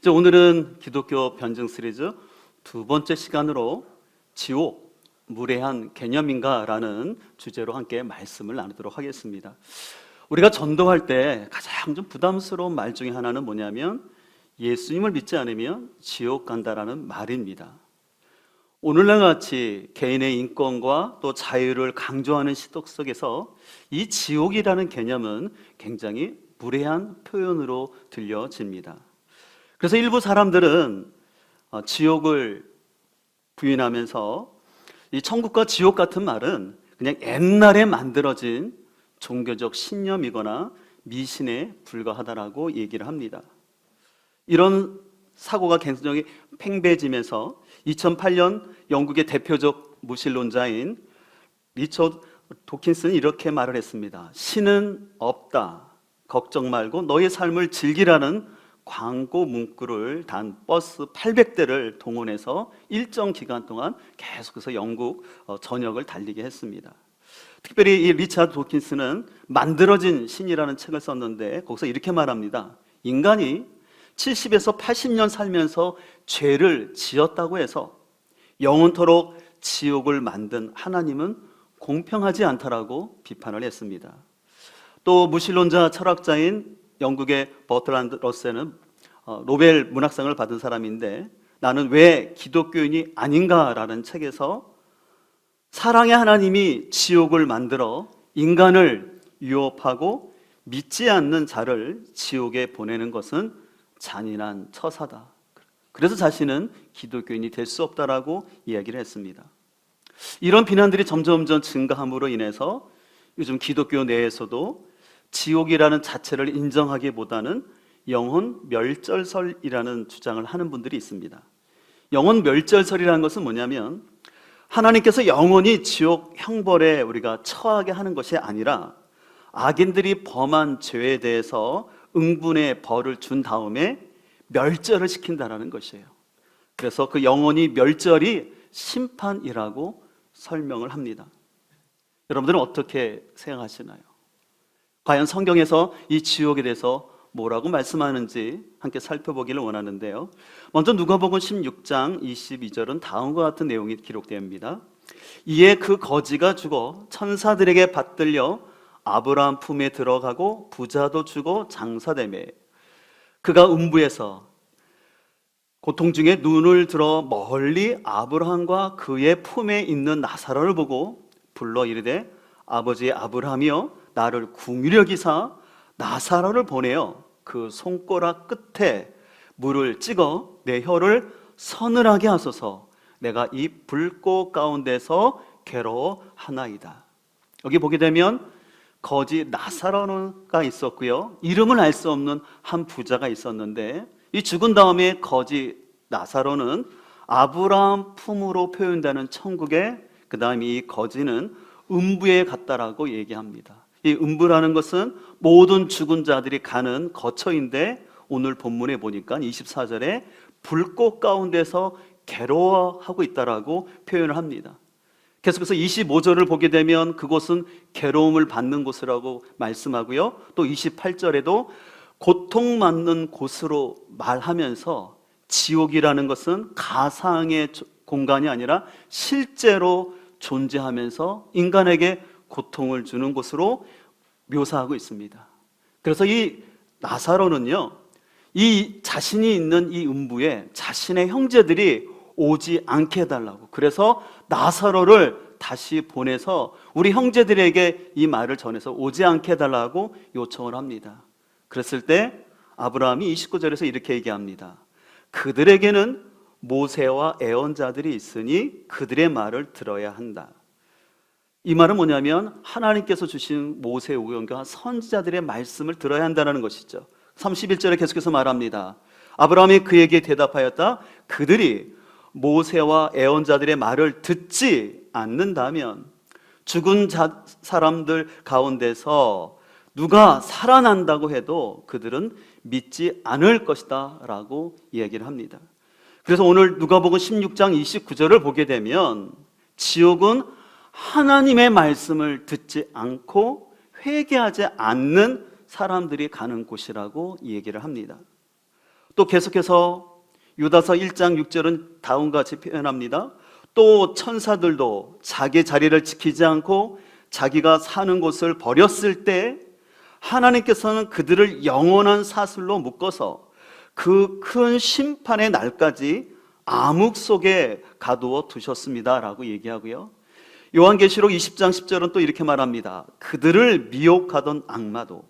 오늘은 기독교 변증 시리즈 두 번째 시간으로 지옥, 무례한 개념인가라는 주제로 함께 말씀을 나누도록 하겠습니다. 우리가 전도할 때 가장 좀 부담스러운 말 중에 하나는 뭐냐면 예수님을 믿지 않으면 지옥 간다라는 말입니다. 오늘날 같이 개인의 인권과 또 자유를 강조하는 시독 속에서 이 지옥이라는 개념은 굉장히 무례한 표현으로 들려집니다. 그래서 일부 사람들은 지옥을 부인하면서 이 천국과 지옥 같은 말은 그냥 옛날에 만들어진 종교적 신념이거나 미신에 불과하다라고 얘기를 합니다. 이런 사고가 굉장히 팽배해지면서 2008년 영국의 대표적 무신론자인 리처드 도킨스는 이렇게 말을 했습니다. 신은 없다. 걱정 말고 너의 삶을 즐기라는 광고 문구를 단 버스 800대를 동원해서 일정 기간 동안 계속해서 영국 전역을 달리게 했습니다. 특별히 이 리처드 도킨스는 만들어진 신이라는 책을 썼는데 거기서 이렇게 말합니다. 인간이 70에서 80년 살면서 죄를 지었다고 해서 영원토록 지옥을 만든 하나님은 공평하지 않다라고 비판을 했습니다. 또 무신론자 철학자인 영국의 버트란드 러셀은 노벨 문학상을 받은 사람인데 나는 왜 기독교인이 아닌가라는 책에서 사랑의 하나님이 지옥을 만들어 인간을 유혹하고 믿지 않는 자를 지옥에 보내는 것은 잔인한 처사다. 그래서 자신은 기독교인이 될 수 없다라고 이야기를 했습니다. 이런 비난들이 점점점 증가함으로 인해서 요즘 기독교 내에서도 지옥이라는 자체를 인정하기보다는 영혼 멸절설이라는 주장을 하는 분들이 있습니다. 영혼 멸절설이라는 것은 뭐냐면 하나님께서 영원히 지옥 형벌에 우리가 처하게 하는 것이 아니라 악인들이 범한 죄에 대해서 응분의 벌을 준 다음에 멸절을 시킨다라는 것이에요. 그래서 그 영원히 멸절이 심판이라고 설명을 합니다. 여러분들은 어떻게 생각하시나요? 과연 성경에서 이 지옥에 대해서 뭐라고 말씀하는지 함께 살펴보기를 원하는데요. 먼저 누가복음 16장 22절은 다음과 같은 내용이 기록됩니다. 이에 그 거지가 죽어 천사들에게 받들려 아브라함 품에 들어가고 부자도 주고 장사되매 그가 음부에서 고통 중에 눈을 들어 멀리 아브라함과 그의 품에 있는 나사로를 보고 불러 이르되 아버지 아브라함이여 나를 긍휼히 여기사 나사로를 보내어 그 손가락 끝에 물을 찍어 내 혀를 서늘하게 하소서 내가 이 불꽃 가운데서 괴로워하나이다. 여기 보게 되면 거지 나사로가 있었고요, 이름을 알 수 없는 한 부자가 있었는데 이 죽은 다음에 거지 나사로는 아브라함 품으로 표현되는 천국에, 그 다음에 이 거지는 음부에 갔다라고 얘기합니다. 이 음부라는 것은 모든 죽은 자들이 가는 거처인데 오늘 본문에 보니까 24절에 불꽃 가운데서 괴로워하고 있다라고 표현을 합니다. 계속해서 25절을 보게 되면 그곳은 괴로움을 받는 곳이라고 말씀하고요, 또 28절에도 고통받는 곳으로 말하면서 지옥이라는 것은 가상의 공간이 아니라 실제로 존재하면서 인간에게 고통을 주는 곳으로 묘사하고 있습니다. 그래서 이 나사로는요, 이 자신이 있는 이 음부에 자신의 형제들이 오지 않게 해달라고, 그래서 나사로를 다시 보내서 우리 형제들에게 이 말을 전해서 오지 않게 해달라고 요청을 합니다. 그랬을 때 아브라함이 29절에서 이렇게 얘기합니다. 그들에게는 모세와 애언자들이 있으니 그들의 말을 들어야 한다. 이 말은 뭐냐면 하나님께서 주신 모세 우경과 선지자들의 말씀을 들어야 한다는 것이죠. 31절에 계속해서 말합니다. 아브라함이 그에게 대답하였다. 그들이 모세와 애언자들의 말을 듣지 않는다면 죽은 사람들 가운데서 누가 살아난다고 해도 그들은 믿지 않을 것이다 라고 이야기를 합니다. 그래서 오늘 누가복음 16장 29절을 보게 되면 지옥은 하나님의 말씀을 듣지 않고 회개하지 않는 사람들이 가는 곳이라고 얘기를 합니다. 또 계속해서 유다서 1장 6절은 다음과 같이 표현합니다. 또 천사들도 자기 자리를 지키지 않고 자기가 사는 곳을 버렸을 때 하나님께서는 그들을 영원한 사슬로 묶어서 그 큰 심판의 날까지 암흑 속에 가두어 두셨습니다 라고 얘기하고요, 요한계시록 20장 10절은 또 이렇게 말합니다. 그들을 미혹하던 악마도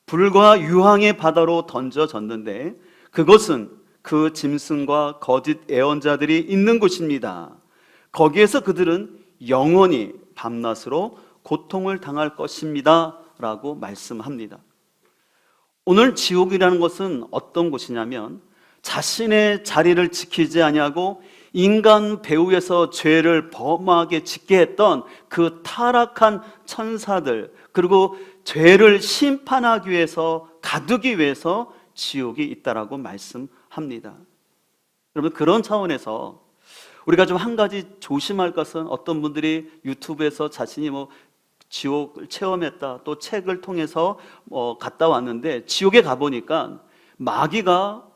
불과 유황의 바다로 던져졌는데 그것은 그 짐승과 거짓 예언자들이 있는 곳입니다. 거기에서 그들은 영원히 밤낮으로 고통을 당할 것입니다 라고 말씀합니다. 오늘 지옥이라는 것은 어떤 곳이냐면 자신의 자리를 지키지 아니하고 인간 배후에서 죄를 범하게 짓게 했던 그 타락한 천사들, 그리고 죄를 심판하기 위해서, 가두기 위해서 지옥이 있다라고 말씀합니다. 여러분, 그런 차원에서 우리가 좀 한 가지 조심할 것은, 어떤 분들이 유튜브에서 자신이 지옥을 체험했다, 또 책을 통해서 갔다 왔는데 지옥에 가보니까 마귀가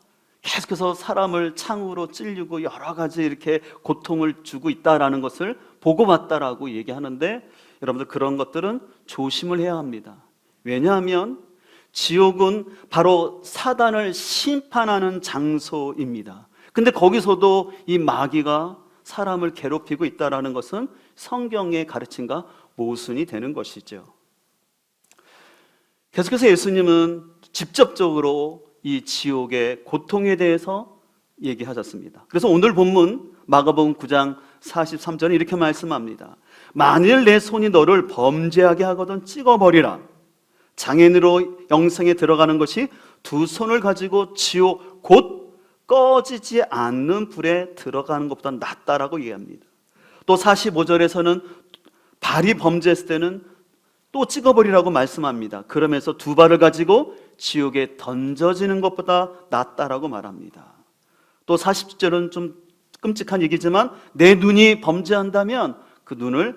계속해서 사람을 창으로 찔리고 여러 가지 이렇게 고통을 주고 있다라는 것을 보고 봤다라고 얘기하는데, 여러분들 그런 것들은 조심을 해야 합니다. 왜냐하면 지옥은 바로 사단을 심판하는 장소입니다. 근데 거기서도 이 마귀가 사람을 괴롭히고 있다라는 것은 성경의 가르침과 모순이 되는 것이죠. 계속해서 예수님은 직접적으로 이 지옥의 고통에 대해서 얘기하셨습니다. 그래서 오늘 본문 마가복음 9장 43절에 이렇게 말씀합니다. 만일 내 손이 너를 범죄하게 하거든 찍어버리라. 장애인으로 영생에 들어가는 것이 두 손을 가지고 지옥 곧 꺼지지 않는 불에 들어가는 것보다 낫다라고 얘기합니다. 또 45절에서는 발이 범죄했을 때는 또 찍어버리라고 말씀합니다. 그러면서 두 발을 가지고 지옥에 던져지는 것보다 낫다라고 말합니다. 또 40절은 좀 끔찍한 얘기지만 내 눈이 범죄한다면 그 눈을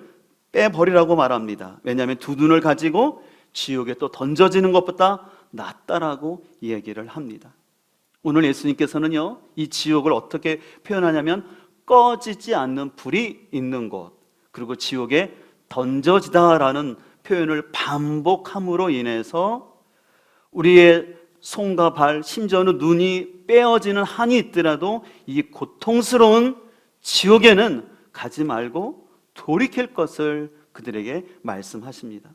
빼버리라고 말합니다. 왜냐하면 두 눈을 가지고 지옥에 또 던져지는 것보다 낫다라고 얘기를 합니다. 오늘 예수님께서는요, 이 지옥을 어떻게 표현하냐면 꺼지지 않는 불이 있는 곳, 그리고 지옥에 던져지다라는 표현을 반복함으로 인해서 우리의 손과 발, 심지어는 눈이 빼어지는 한이 있더라도 이 고통스러운 지옥에는 가지 말고 돌이킬 것을 그들에게 말씀하십니다.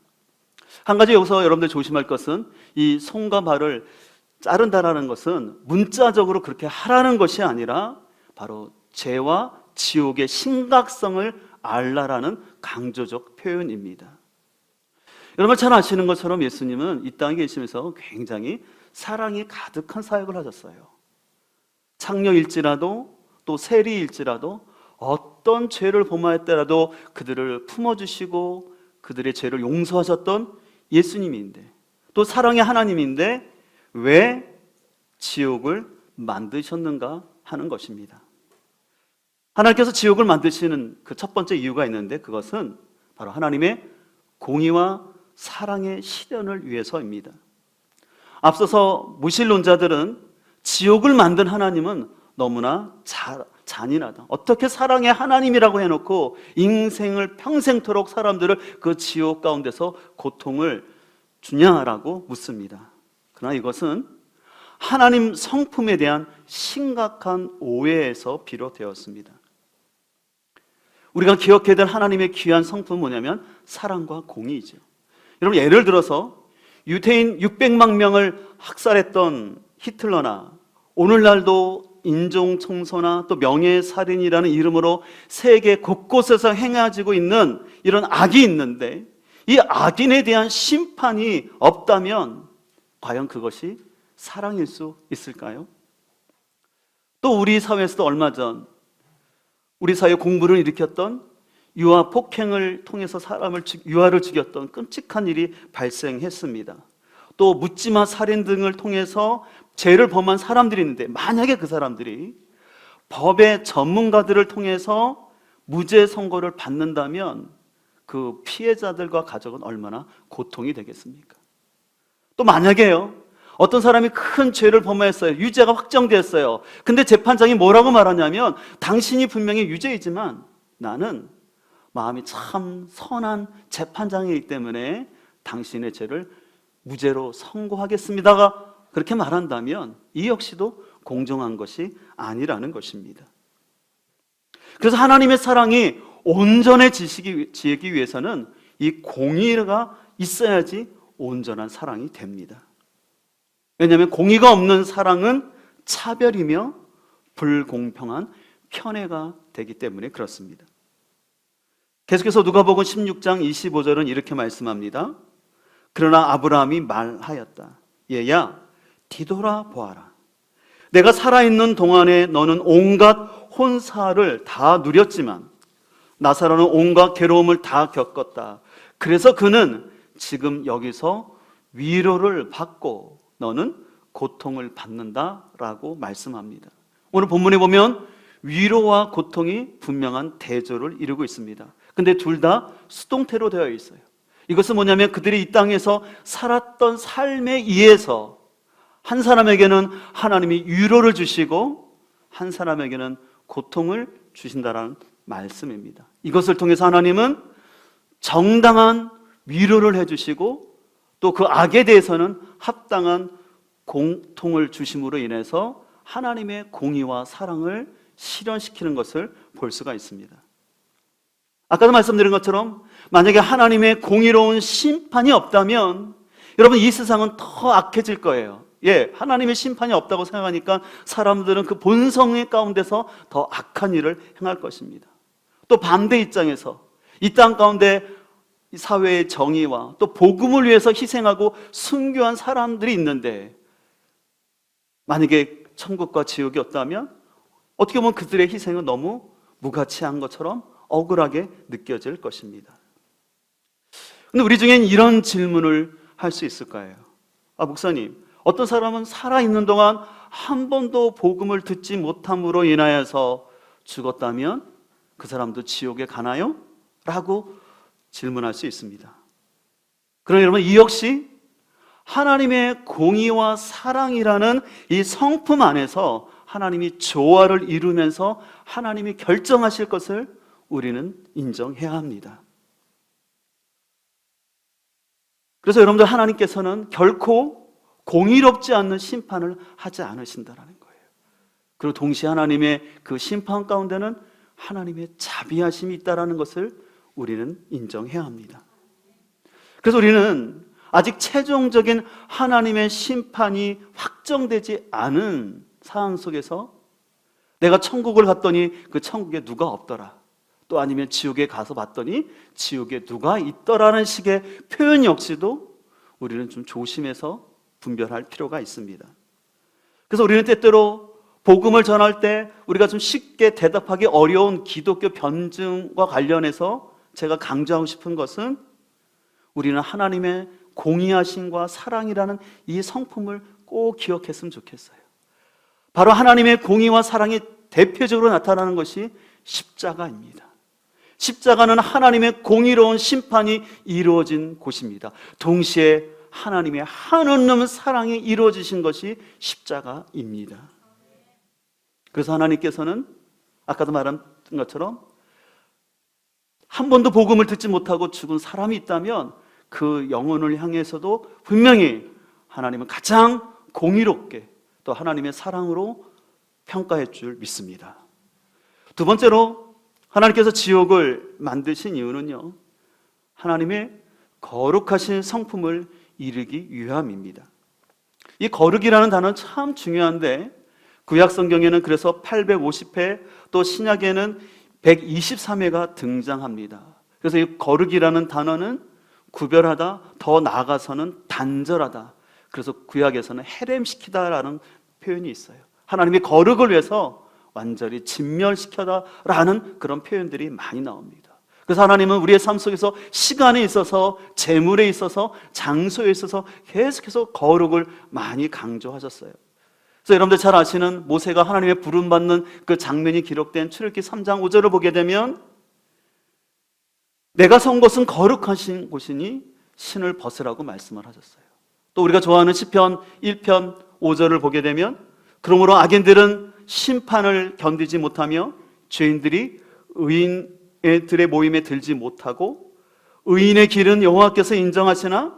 한 가지 여기서 여러분들 조심할 것은, 이 손과 발을 자른다라는 것은 문자적으로 그렇게 하라는 것이 아니라 바로 죄와 지옥의 심각성을 알라라는 강조적 표현입니다. 여러분 잘 아시는 것처럼 예수님은 이 땅에 계시면서 굉장히 사랑이 가득한 사역을 하셨어요. 창녀일지라도 또 세리일지라도 어떤 죄를 범하였더라도 그들을 품어주시고 그들의 죄를 용서하셨던 예수님인데, 또 사랑의 하나님인데 왜 지옥을 만드셨는가 하는 것입니다. 하나님께서 지옥을 만드시는 그 첫 번째 이유가 있는데, 그것은 바로 하나님의 공의와 사랑의 실현을 위해서입니다. 앞서서 무신론자들은 지옥을 만든 하나님은 너무나 잔인하다, 어떻게 사랑의 하나님이라고 해놓고 인생을 평생토록 사람들을 그 지옥 가운데서 고통을 주냐라고 묻습니다. 그러나 이것은 하나님 성품에 대한 심각한 오해에서 비롯되었습니다. 우리가 기억해야 될 하나님의 귀한 성품은 뭐냐면 사랑과 공의죠. 여러분, 예를 들어서 유대인 600만 명을 학살했던 히틀러나 오늘날도 인종청소나 또 명예살인이라는 이름으로 세계 곳곳에서 행해지고 있는 이런 악이 있는데, 이 악인에 대한 심판이 없다면 과연 그것이 사랑일 수 있을까요? 또 우리 사회에서도 얼마 전 우리 사회 공분을 일으켰던 유아 폭행을 통해서 유아를 죽였던 끔찍한 일이 발생했습니다. 또 묻지마 살인 등을 통해서 죄를 범한 사람들이 있는데, 만약에 그 사람들이 법의 전문가들을 통해서 무죄 선고를 받는다면 그 피해자들과 가족은 얼마나 고통이 되겠습니까? 또 만약에요, 어떤 사람이 큰 죄를 범했어요. 유죄가 확정됐어요. 근데 재판장이 뭐라고 말하냐면 당신이 분명히 유죄이지만 나는 마음이 참 선한 재판장이기 때문에 당신의 죄를 무죄로 선고하겠습니다가 그렇게 말한다면 이 역시도 공정한 것이 아니라는 것입니다. 그래서 하나님의 사랑이 온전해지기 위해서는 이 공의가 있어야지 온전한 사랑이 됩니다. 왜냐하면 공의가 없는 사랑은 차별이며 불공평한 편애가 되기 때문에 그렇습니다. 계속해서 누가복음 16장 25절은 이렇게 말씀합니다. 그러나 아브라함이 말하였다. 얘야, 뒤돌아보아라. 내가 살아있는 동안에 너는 온갖 혼사를 다 누렸지만 나사로는 온갖 괴로움을 다 겪었다. 그래서 그는 지금 여기서 위로를 받고 너는 고통을 받는다라고 말씀합니다. 오늘 본문에 보면 위로와 고통이 분명한 대조를 이루고 있습니다. 근데 둘 다 수동태로 되어 있어요. 이것은 뭐냐면 그들이 이 땅에서 살았던 삶에 의해서 한 사람에게는 하나님이 위로를 주시고 한 사람에게는 고통을 주신다라는 말씀입니다. 이것을 통해서 하나님은 정당한 위로를 해주시고 또 그 악에 대해서는 합당한 고통을 주심으로 인해서 하나님의 공의와 사랑을 실현시키는 것을 볼 수가 있습니다. 아까도 말씀드린 것처럼 만약에 하나님의 공의로운 심판이 없다면 여러분 이 세상은 더 악해질 거예요. 하나님의 심판이 없다고 생각하니까 사람들은 그 본성의 가운데서 더 악한 일을 행할 것입니다. 또 반대 입장에서 이 땅 가운데 사회의 정의와 또 복음을 위해서 희생하고 순교한 사람들이 있는데 만약에 천국과 지옥이 없다면 어떻게 보면 그들의 희생은 너무 무가치한 것처럼 억울하게 느껴질 것입니다. 근데 우리 중엔 이런 질문을 할 수 있을 거예요. 목사님, 어떤 사람은 살아있는 동안 한 번도 복음을 듣지 못함으로 인하여서 죽었다면 그 사람도 지옥에 가나요? 라고 질문할 수 있습니다. 그러나 여러분 이 역시 하나님의 공의와 사랑이라는 이 성품 안에서 하나님이 조화를 이루면서 하나님이 결정하실 것을 우리는 인정해야 합니다. 그래서 여러분들 하나님께서는 결코 공의롭지 않는 심판을 하지 않으신다는 거예요. 그리고 동시에 하나님의 그 심판 가운데는 하나님의 자비하심이 있다는 것을 우리는 인정해야 합니다. 그래서 우리는 아직 최종적인 하나님의 심판이 확정되지 않은 상황 속에서 내가 천국을 갔더니 그 천국에 누가 없더라, 또 아니면 지옥에 가서 봤더니 지옥에 누가 있더라는 식의 표현 역시도 우리는 좀 조심해서 분별할 필요가 있습니다. 그래서 우리는 때때로 복음을 전할 때 우리가 좀 쉽게 대답하기 어려운 기독교 변증과 관련해서 제가 강조하고 싶은 것은 우리는 하나님의 공의하심과 사랑이라는 이 성품을 꼭 기억했으면 좋겠어요. 바로 하나님의 공의와 사랑이 대표적으로 나타나는 것이 십자가입니다. 십자가는 하나님의 공의로운 심판이 이루어진 곳입니다. 동시에 하나님의 한없는 사랑이 이루어지신 것이 십자가입니다. 그래서 하나님께서는 아까도 말한 것처럼 한 번도 복음을 듣지 못하고 죽은 사람이 있다면 그 영혼을 향해서도 분명히 하나님은 가장 공의롭게 또 하나님의 사랑으로 평가할 줄 믿습니다. 두 번째로 하나님께서 지옥을 만드신 이유는요, 하나님의 거룩하신 성품을 이루기 위함입니다. 이 거룩이라는 단어는 참 중요한데 구약 성경에는 그래서 850회 또 신약에는 123회가 등장합니다. 그래서 이 거룩이라는 단어는 구별하다, 더 나아가서는 단절하다. 그래서 구약에서는 해렘시키다라는 표현이 있어요. 하나님의 거룩을 위해서 완전히 진멸시켜다라는 그런 표현들이 많이 나옵니다. 그래서 하나님은 우리의 삶 속에서 시간에 있어서 재물에 있어서 장소에 있어서 계속해서 거룩을 많이 강조하셨어요. 그래서 여러분들 잘 아시는 모세가 하나님의 부름받는 그 장면이 기록된 출애굽기 3장 5절을 보게 되면 내가 선 곳은 거룩하신 곳이니 신을 벗으라고 말씀을 하셨어요. 또 우리가 좋아하는 시편 1편 5절을 보게 되면 그러므로 악인들은 심판을 견디지 못하며 죄인들이 의인들의 모임에 들지 못하고 의인의 길은 여호와께서 인정하시나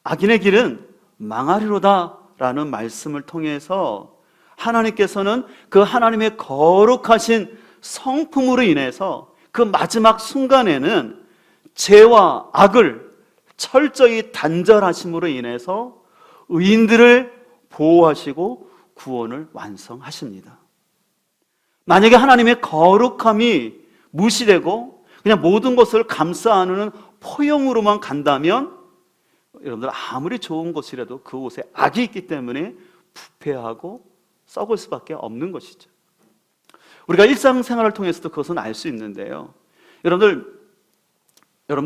악인의 길은 망하리로다 라는 말씀을 통해서 하나님께서는 그 하나님의 거룩하신 성품으로 인해서 그 마지막 순간에는 죄와 악을 철저히 단절하심으로 인해서 의인들을 보호하시고 구원을 완성하십니다. 만약에 하나님의 거룩함이 무시되고 그냥 모든 것을 감싸 안는 포용으로만 간다면 여러분들 아무리 좋은 곳이라도 그곳에 악이 있기 때문에 부패하고 썩을 수밖에 없는 것이죠. 우리가 일상생활을 통해서도 그것은 알 수 있는데요. 여러분들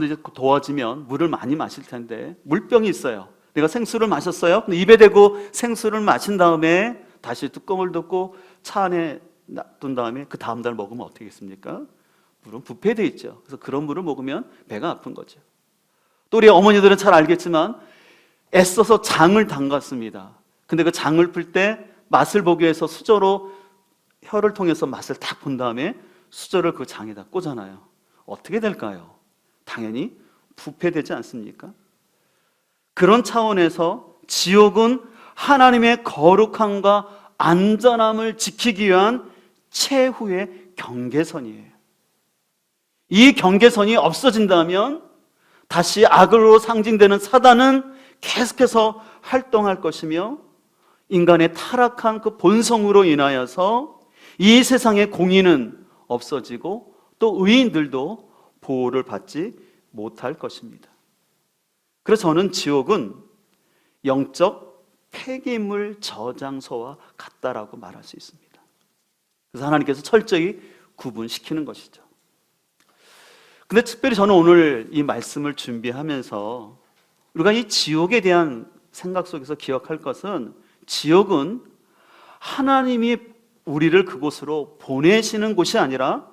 이제 더워지면 물을 많이 마실 텐데 물병이 있어요. 내가 생수를 마셨어요. 입에 대고 생수를 마신 다음에 다시 뚜껑을 덮고 차 안에 놔둔 다음에 그 다음 날 먹으면 어떻게 겠습니까? 물은 부패되어 있죠. 그래서 그런 물을 먹으면 배가 아픈 거죠. 또 우리 어머니들은 잘 알겠지만 애써서 장을 담갔습니다. 근데 그 장을 풀 때 맛을 보기 위해서 수저로 혀를 통해서 맛을 딱 본 다음에 수저를 그 장에다 꽂아놔요. 어떻게 될까요? 당연히 부패되지 않습니까? 그런 차원에서 지옥은 하나님의 거룩함과 안전함을 지키기 위한 최후의 경계선이에요. 이 경계선이 없어진다면 다시 악으로 상징되는 사단은 계속해서 활동할 것이며 인간의 타락한 그 본성으로 인하여서 이 세상의 공의는 없어지고 또 의인들도 보호를 받지 못할 것입니다. 그래서 저는 지옥은 영적 폐기물 저장소와 같다라고 말할 수 있습니다. 그래서 하나님께서 철저히 구분시키는 것이죠. 근데 특별히 저는 오늘 이 말씀을 준비하면서 우리가 이 지옥에 대한 생각 속에서 기억할 것은 지옥은 하나님이 우리를 그곳으로 보내시는 곳이 아니라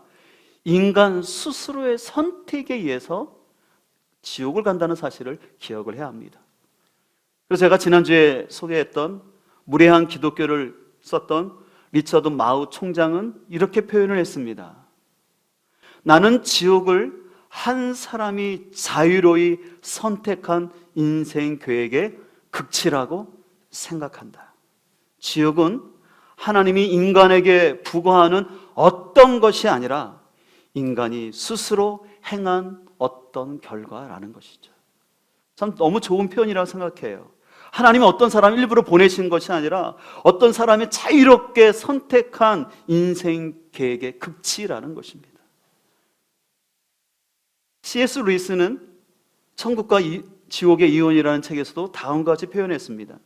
인간 스스로의 선택에 의해서 지옥을 간다는 사실을 기억을 해야 합니다. 그래서 제가 지난주에 소개했던 무례한 기독교를 썼던 리처드 마우 총장은 이렇게 표현을 했습니다. 나는 지옥을 한 사람이 자유로이 선택한 인생 계획의 극치라고 생각한다. 지옥은 하나님이 인간에게 부과하는 어떤 것이 아니라 인간이 스스로 행한 어떤 결과라는 것이죠. 참 너무 좋은 표현이라고 생각해요. 하나님은 어떤 사람 일부러 보내신 것이 아니라 어떤 사람이 자유롭게 선택한 인생 계획의 극치라는 것입니다. C.S. 루이스는 천국과 지옥의 이혼이라는 책에서도 다음과 같이 표현했습니다.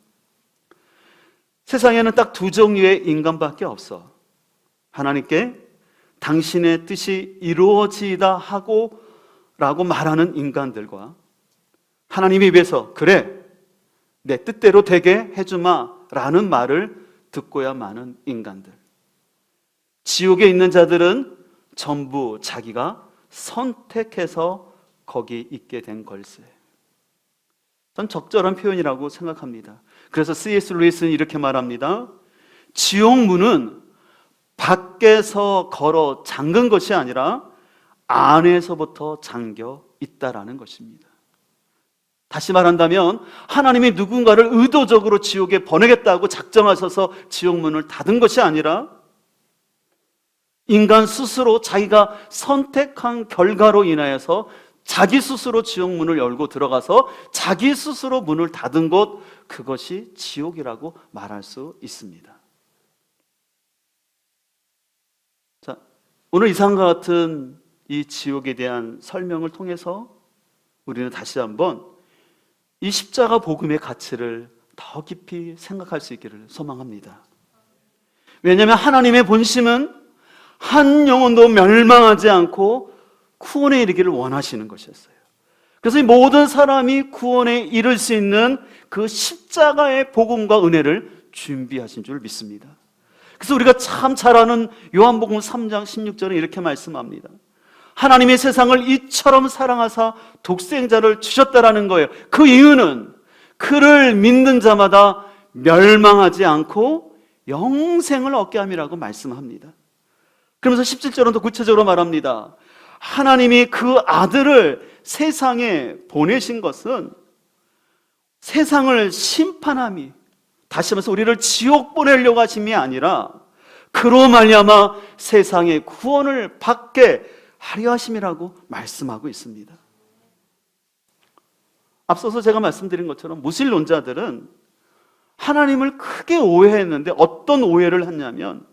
세상에는 딱 두 종류의 인간밖에 없어. 하나님께 당신의 뜻이 이루어지이다 하고 라고 말하는 인간들과 하나님의 입에서 그래 내 뜻대로 되게 해주마 라는 말을 듣고야 마는 인간들. 지옥에 있는 자들은 전부 자기가 선택해서 거기 있게 된 걸세. 전 적절한 표현이라고 생각합니다. 그래서 C.S. 루이스는 이렇게 말합니다. 지옥 문은 밖에서 걸어 잠근 것이 아니라 안에서부터 잠겨 있다라는 것입니다. 다시 말한다면 하나님이 누군가를 의도적으로 지옥에 보내겠다고 작정하셔서 지옥 문을 닫은 것이 아니라 인간 스스로 자기가 선택한 결과로 인하여서 자기 스스로 지옥 문을 열고 들어가서 자기 스스로 문을 닫은 곳, 그것이 지옥이라고 말할 수 있습니다. 자, 오늘 이상과 같은 이 지옥에 대한 설명을 통해서 우리는 다시 한번 이 십자가 복음의 가치를 더 깊이 생각할 수 있기를 소망합니다. 왜냐하면 하나님의 본심은 한 영혼도 멸망하지 않고 구원에 이르기를 원하시는 것이었어요. 그래서 이 모든 사람이 구원에 이를 수 있는 그 십자가의 복음과 은혜를 준비하신 줄 믿습니다. 그래서 우리가 참 잘 아는 요한복음 3장 16절에 이렇게 말씀합니다. 하나님의 세상을 이처럼 사랑하사 독생자를 주셨다라는 거예요. 그 이유는 그를 믿는 자마다 멸망하지 않고 영생을 얻게 함이라고 말씀합니다. 그러면서 17절은 또 구체적으로 말합니다. 하나님이 그 아들을 세상에 보내신 것은 세상을 심판함이, 다시 말해서 우리를 지옥 보내려고 하심이 아니라 그로 말미암아 세상의 구원을 받게 하려 하심이라고 말씀하고 있습니다. 앞서서 제가 말씀드린 것처럼 무신론자들은 하나님을 크게 오해했는데, 어떤 오해를 했냐면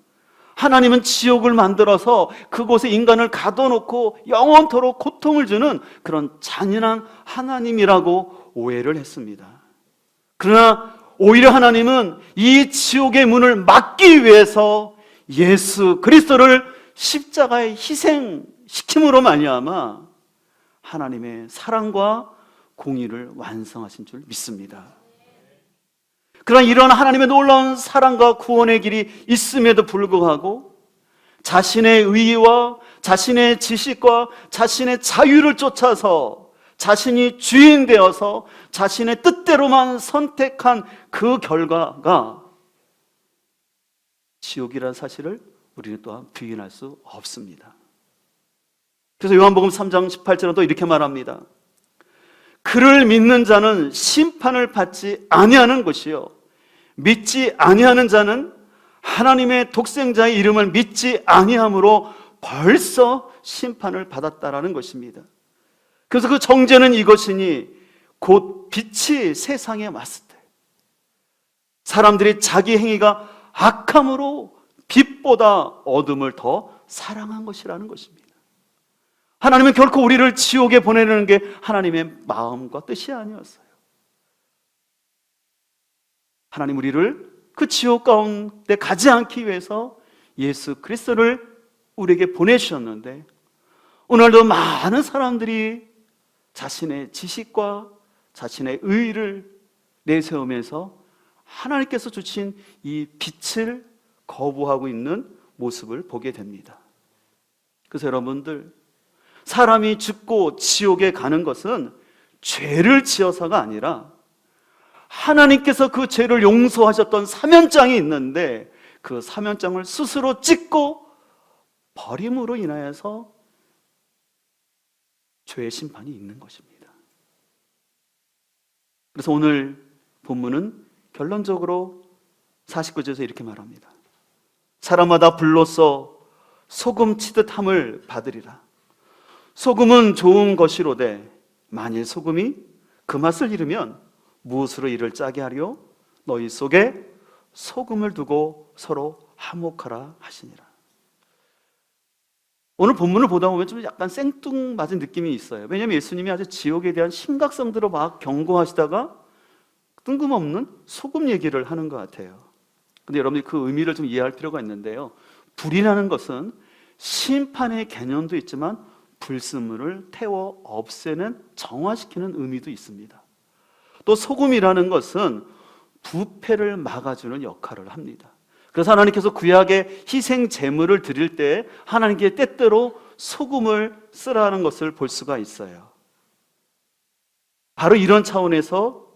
하나님은 지옥을 만들어서 그곳에 인간을 가둬놓고 영원토록 고통을 주는 그런 잔인한 하나님이라고 오해를 했습니다. 그러나 오히려 하나님은 이 지옥의 문을 막기 위해서 예수 그리스도를 십자가에 희생시킴으로 말미암아 하나님의 사랑과 공의를 완성하신 줄 믿습니다. 그러나 이런 하나님의 놀라운 사랑과 구원의 길이 있음에도 불구하고 자신의 의의와 자신의 지식과 자신의 자유를 쫓아서 자신이 주인 되어서 자신의 뜻대로만 선택한 그 결과가 지옥이라는 사실을 우리는 또한 부인할 수 없습니다. 그래서 요한복음 3장 18절은 또 이렇게 말합니다. 그를 믿는 자는 심판을 받지 아니하는 것이요, 믿지 아니하는 자는 하나님의 독생자의 이름을 믿지 아니함으로 벌써 심판을 받았다라는 것입니다. 그래서 그 정죄는 이것이니 곧 빛이 세상에 왔을 때 사람들이 자기 행위가 악함으로 빛보다 어둠을 더 사랑한 것이라는 것입니다. 하나님은 결코 우리를 지옥에 보내는 게 하나님의 마음과 뜻이 아니었어요. 하나님 우리를 그 지옥 가운데 가지 않기 위해서 예수 그리스도를 우리에게 보내주셨는데, 오늘도 많은 사람들이 자신의 지식과 자신의 의의를 내세우면서 하나님께서 주신 이 빛을 거부하고 있는 모습을 보게 됩니다. 그래서 여러분들, 사람이 죽고 지옥에 가는 것은 죄를 지어서가 아니라 하나님께서 그 죄를 용서하셨던 사면장이 있는데 그 사면장을 스스로 찍고 버림으로 인하여서 죄의 심판이 있는 것입니다. 그래서 오늘 본문은 결론적으로 49절에서 이렇게 말합니다. 사람마다 불로써 소금 치듯 함을 받으리라. 소금은 좋은 것이로되 만일 소금이 그 맛을 잃으면 무엇으로 이를 짜게 하리요? 너희 속에 소금을 두고 서로 화목하라 하시니라. 오늘 본문을 보다 보면 좀 약간 생뚱맞은 느낌이 있어요. 왜냐하면 예수님이 아주 지옥에 대한 심각성들을 막 경고하시다가 뜬금없는 소금 얘기를 하는 것 같아요. 근데 여러분들이 그 의미를 좀 이해할 필요가 있는데요, 불이라는 것은 심판의 개념도 있지만 불순물을 태워 없애는, 정화시키는 의미도 있습니다. 또 소금이라는 것은 부패를 막아주는 역할을 합니다. 그래서 하나님께서 구약의 희생 제물을 드릴 때 하나님께 때때로 소금을 쓰라는 것을 볼 수가 있어요. 바로 이런 차원에서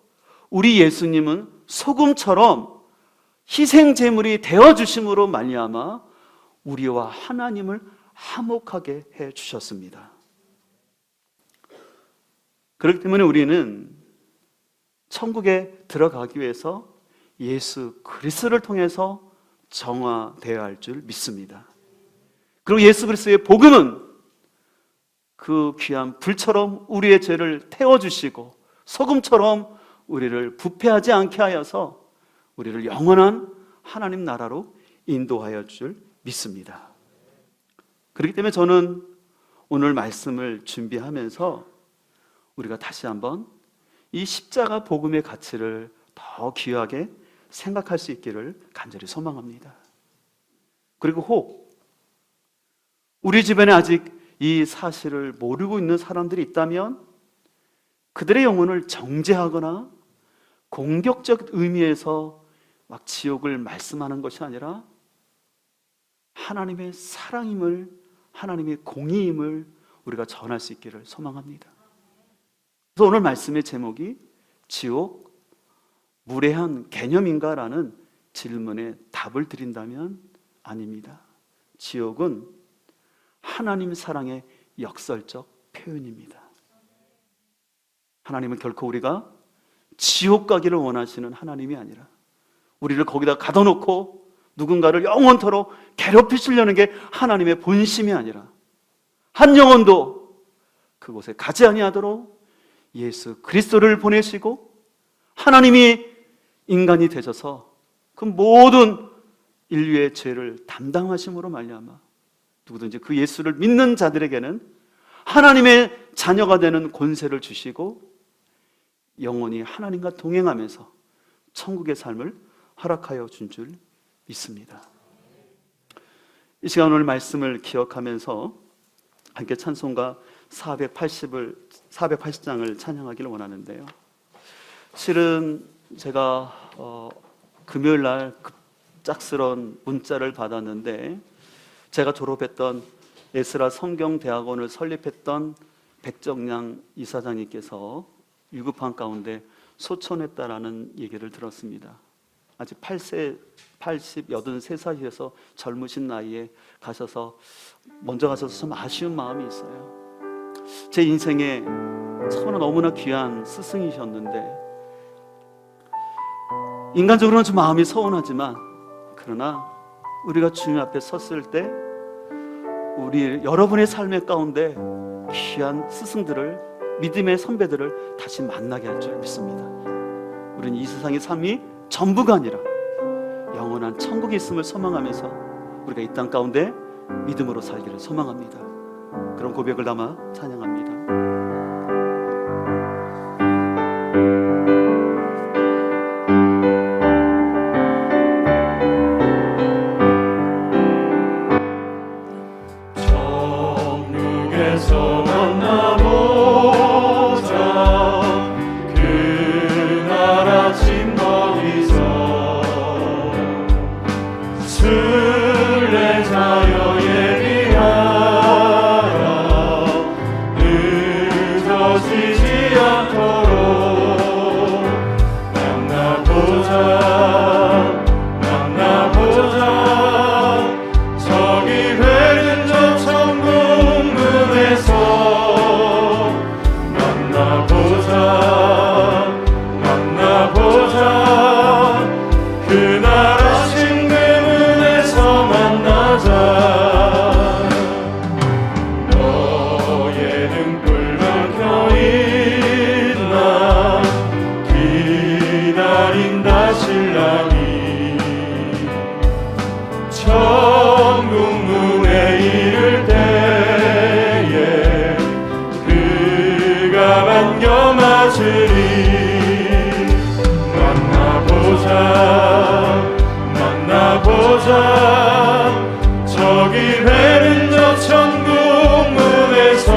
우리 예수님은 소금처럼 희생 제물이 되어 주심으로 말미암아 우리와 하나님을 화목하게 해 주셨습니다. 그렇기 때문에 우리는 천국에 들어가기 위해서 예수 그리스도를 통해서 정화되어야 할 줄 믿습니다. 그리고 예수 그리스도의 복음은 그 귀한 불처럼 우리의 죄를 태워주시고 소금처럼 우리를 부패하지 않게 하여서 우리를 영원한 하나님 나라로 인도하여 줄 믿습니다. 그렇기 때문에 저는 오늘 말씀을 준비하면서 우리가 다시 한번 이 십자가 복음의 가치를 더 귀하게 생각할 수 있기를 간절히 소망합니다. 그리고 혹 우리 주변에 아직 이 사실을 모르고 있는 사람들이 있다면 그들의 영혼을 정죄하거나 공격적 의미에서 막 지옥을 말씀하는 것이 아니라 하나님의 사랑임을, 하나님의 공의임을 우리가 전할 수 있기를 소망합니다. 그래서 오늘 말씀의 제목이 지옥 무례한 개념인가라는 질문에 답을 드린다면 아닙니다. 지옥은 하나님 사랑의 역설적 표현입니다. 하나님은 결코 우리가 지옥 가기를 원하시는 하나님이 아니라 우리를 거기다 가둬놓고 누군가를 영원토록 괴롭히시려는 게 하나님의 본심이 아니라 한 영혼도 그곳에 가지 아니하도록 예수 그리스도를 보내시고 하나님이 인간이 되셔서 그 모든 인류의 죄를 담당하심으로 말미암아 누구든지 그 예수를 믿는 자들에게는 하나님의 자녀가 되는 권세를 주시고 영원히 하나님과 동행하면서 천국의 삶을 허락하여 준 줄 믿습니다. 이 시간 오늘 말씀을 기억하면서 함께 찬송가 480장을 찬양하기를 원하는데요. 실은 제가 금요일 날 급작스러운 문자를 받았는데 제가 졸업했던 에스라 성경대학원을 설립했던 백정량 이사장님께서 위급한 가운데 소천했다라는 얘기를 들었습니다. 아직 83살이셔서 젊으신 나이에 먼저 가셔서 좀 아쉬운 마음이 있어요. 제 인생에 참으로 너무나 귀한 스승이셨는데 인간적으로는 좀 마음이 서운하지만 그러나 우리가 주님 앞에 섰을 때 우리 여러분의 삶의 가운데 귀한 스승들을 믿음의 선배들을 다시 만나게 할 줄 믿습니다. 우리는 이 세상의 삶이 전부가 아니라 영원한 천국이 있음을 소망하면서 우리가 이 땅 가운데 믿음으로 살기를 소망합니다. 그런 고백을 담아 찬양합니다. 천국에서 만나보자 그 나라 진거기서 순례자여 예비하여 늦어지지 않도록 만나보자 저기 회는 저 천국 문에서 만나보자 그 나라 신금문에서 만나자 너의 등불 밝혀있나 기다린다 신랑이 천국 문에 이를 때에 그가 반겨 맞으리 만나보자 저기 회는 저 천국 문에서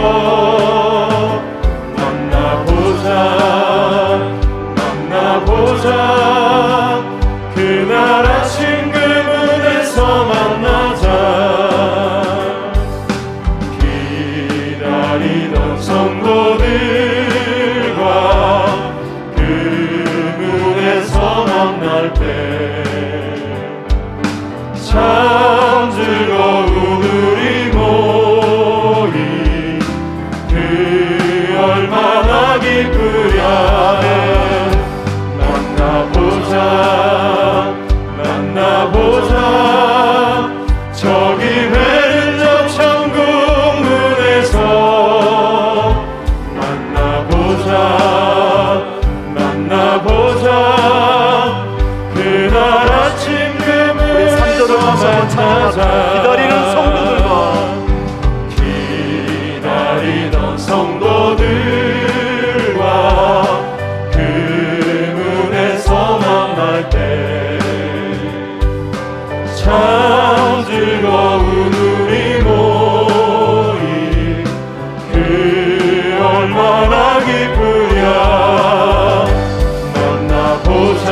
만나보자 그 나라 신금문에서 만나자 기다리던 성도들과 그 문에서 만날 때 참 즐거운 우리 모임 그 얼마나 기쁘랴 만나보자 저기 회는 저 천국 문에서 만나보자 그 나라 친금을 만나자 기다리던 성도들과 그 문에서 만날 때 참 즐거운 우리 모임 그 얼마나 기쁘랴 만나보자